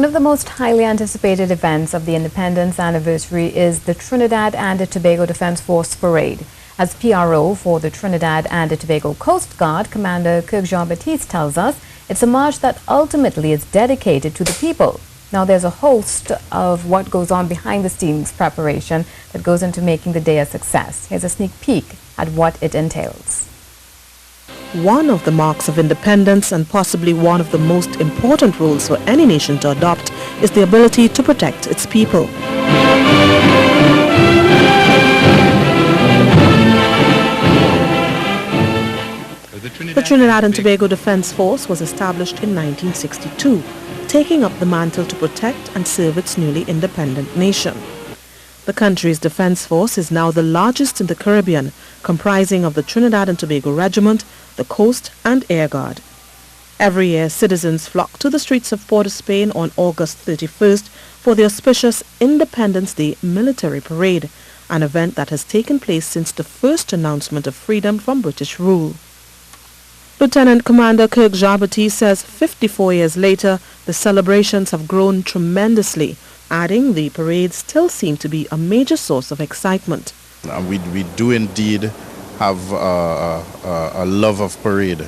One of the most highly anticipated events of the Independence anniversary is the Trinidad and Tobago Defense Force Parade. As P.R.O. for the Trinidad and Tobago Coast Guard, Commander KIRK JEAN-BAPTISTE tells us it's a march that ultimately is dedicated to the people. Now, there's a host of what goes on behind the scenes preparation that goes into making the day a success. Here's a sneak peek at what it entails. One of the marks of independence, and possibly one of the most important rules for any nation to adopt, is the ability to protect its people. The Trinidad and Tobago Defense Force was established in 1962, taking up the mantle to protect and serve its newly independent nation. The country's defense force is now the largest in the Caribbean, comprising of the Trinidad and Tobago Regiment, the Coast and Air Guard. Every year, citizens flock to the streets of Port of Spain on August 31st for the auspicious Independence Day Military Parade, an event that has taken place since the first announcement of freedom from British rule. Lieutenant Commander KIRK JEAN-BAPTISTE says 54 years later, the celebrations have grown tremendously, adding the parades still seem to be a major source of excitement. We do indeed have a love of parade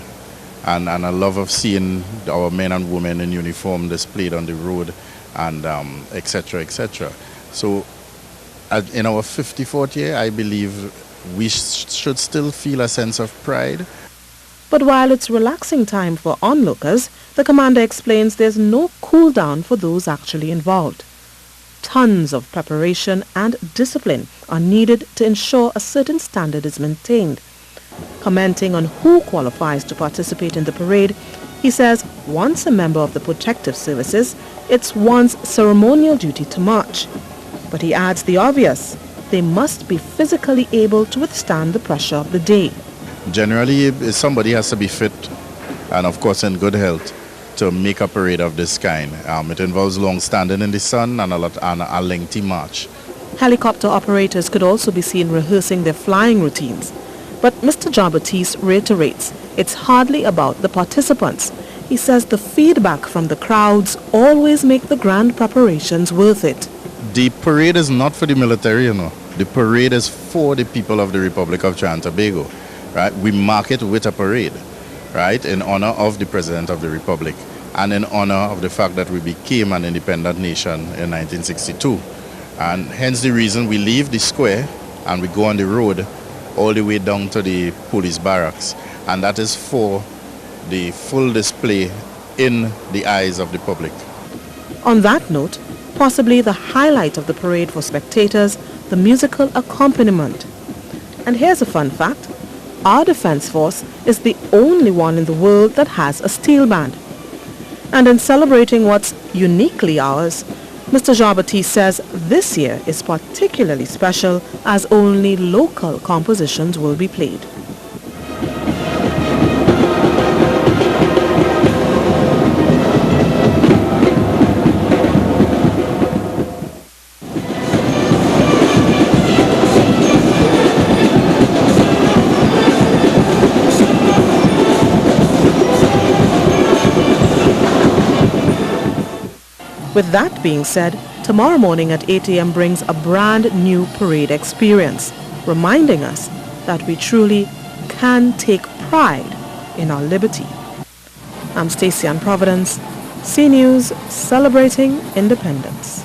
and a love of seeing our men and women in uniform displayed on the road and etc. etc. So in our 54th year, I believe we should still feel a sense of pride. But while it's relaxing time for onlookers, the commander explains there's no cool down for those actually involved. Tons of preparation and discipline are needed to ensure a certain standard is maintained. Commenting on who qualifies to participate in the parade, he says once a member of the protective services, it's one's ceremonial duty to march. But he adds the obvious: they must be physically able to withstand the pressure of the day. Generally, somebody has to be fit and, of course, in good health to make a parade of this kind. It involves long standing in the sun and a lengthy march. Helicopter operators could also be seen rehearsing their flying routines. But Mr. JEAN-BAPTISTE reiterates it's hardly about the participants. He says the feedback from the crowds always make the grand preparations worth it. The parade is not for the military, you know. The parade is for the people of the Republic of Trinidad and Tobago. Right? We mark it with a parade, right, in honor of the President of the Republic and in honor of the fact that we became an independent nation in 1962. And hence the reason we leave the square and we go on the road all the way down to the police barracks. And that is for the full display in the eyes of the public. On that note, possibly the highlight of the parade for spectators, the musical accompaniment. And here's a fun fact. Our defense force is the only one in the world that has a steel band. And in celebrating what's uniquely ours, Mr. JEAN-BAPTISTE says this year is particularly special as only local compositions will be played. With that being said, tomorrow morning at 8 a.m. brings a brand new parade experience, reminding us that we truly can take pride in our liberty. I'm STACY in Providence, C News, celebrating independence.